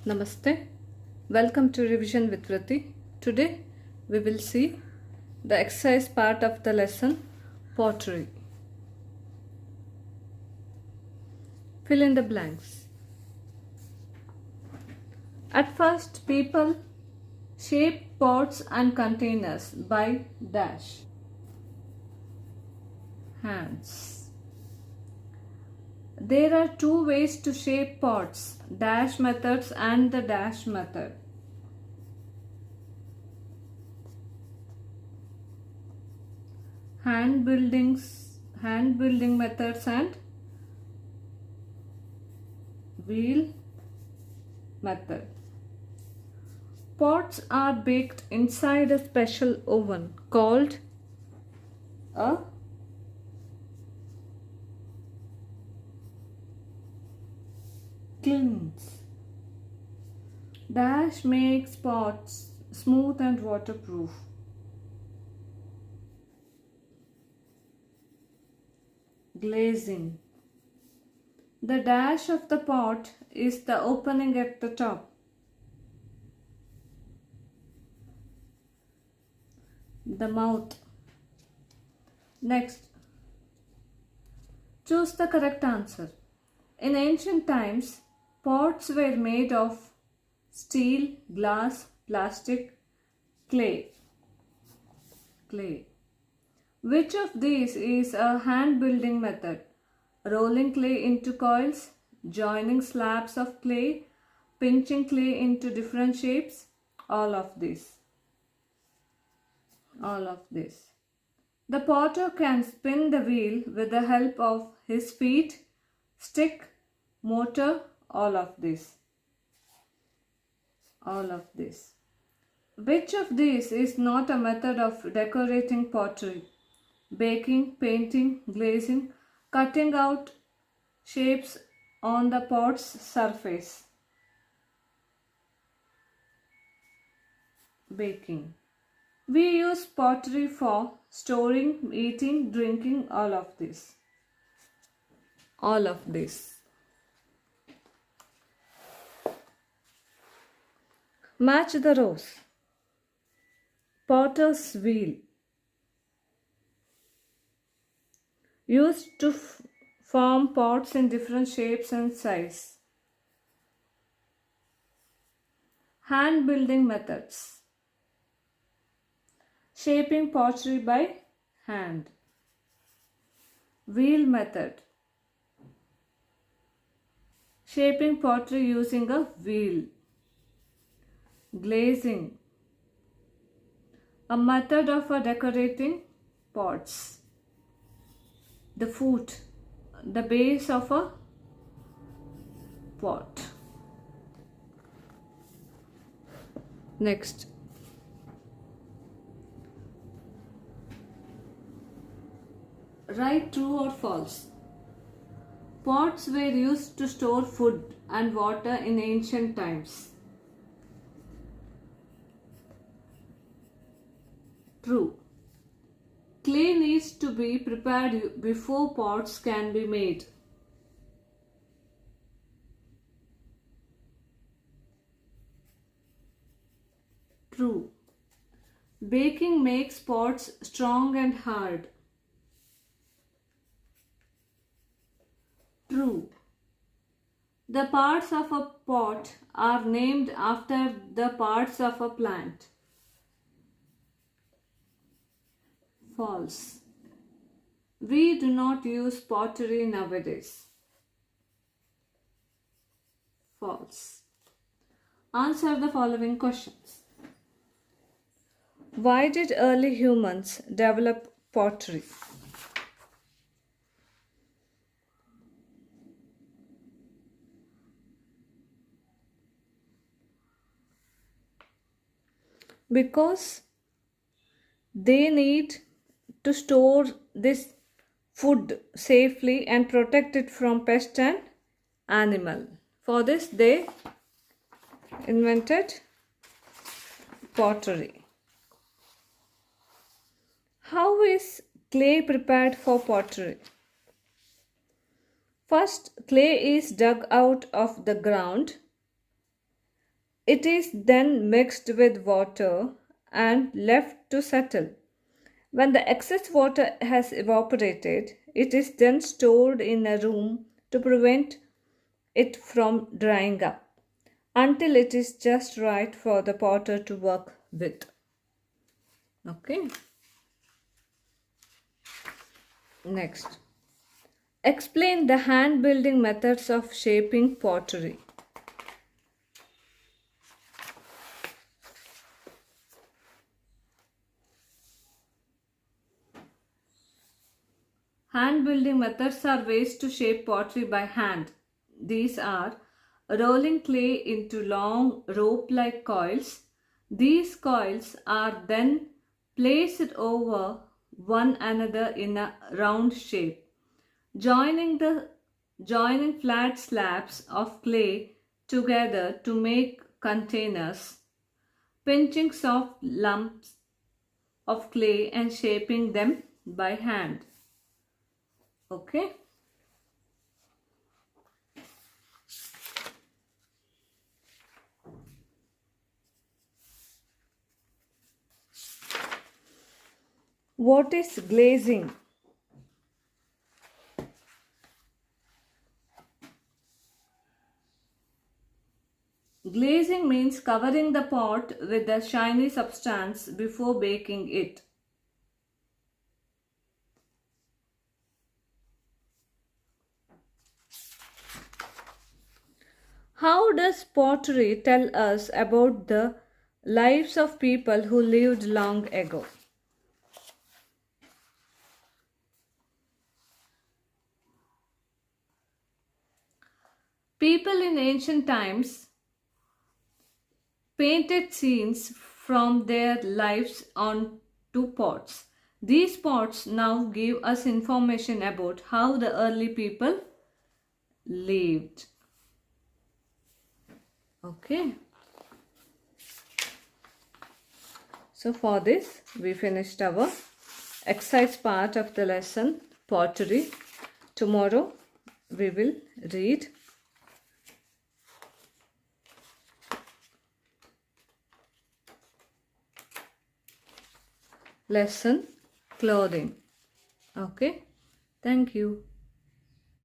Namaste. Welcome to Revision with Vrithi. Today we will see the exercise part of the lesson Pottery. Fill in the blanks. At first, people shape pots and containers by dash hands. There are two ways to shape pots, dash methods and the dash method. Hand building methods and wheel method. Pots are baked inside a special oven called a kilns. Dash makes pots smooth and waterproof. Glazing. The dash of the pot is the opening at the top. The mouth. Next, choose the correct answer. In ancient times, pots were made of steel, glass, plastic, clay. Which of these is a hand building method? Rolling clay into coils, joining slabs of clay, pinching clay into different shapes, all of this. The potter can spin the wheel with the help of his feet, stick, motor, all of this. Which of these is not a method of decorating pottery? Baking, painting, glazing, cutting out shapes on the pot's surface. Baking. We use pottery for storing, eating, drinking, all of this. Match the rows. Potter's wheel. Used to form pots in different shapes and size. Hand building methods. Shaping pottery by hand. Wheel method. Shaping pottery using a wheel. Glazing. A method of decorating pots. The foot, the base of a pot. Next, write true or false. Pots were used to store food and water in ancient times. True. Clay needs to be prepared before pots can be made. True. Baking makes pots strong and hard. True. The parts of a pot are named after the parts of a plant. False. We do not use pottery nowadays. False. Answer the following questions. Why did early humans develop pottery? Because they need to store this food safely and protect it from pest and animal. For this they invented pottery. How is clay prepared for pottery? First, clay is dug out of the ground It is then mixed with water and left to settle. When the excess water has evaporated, it is then stored in a room to prevent it from drying up until it is just right for the potter to work with. Okay. Next. Explain the hand building methods of shaping pottery. Hand building methods are ways to shape pottery by hand. These are rolling clay into long rope-like coils. These coils are then placed over one another in a round shape, joining flat slabs of clay together to make containers, pinching soft lumps of clay and shaping them by hand. Okay. What is glazing? Glazing means covering the pot with a shiny substance before baking it. How does pottery tell us about the lives of people who lived long ago? People in ancient times painted scenes from their lives onto pots. These pots now give us information about how the early people lived. Okay. So for this, we finished our exercise part of the lesson, pottery. Tomorrow, we will read lesson clothing. Okay. Thank you.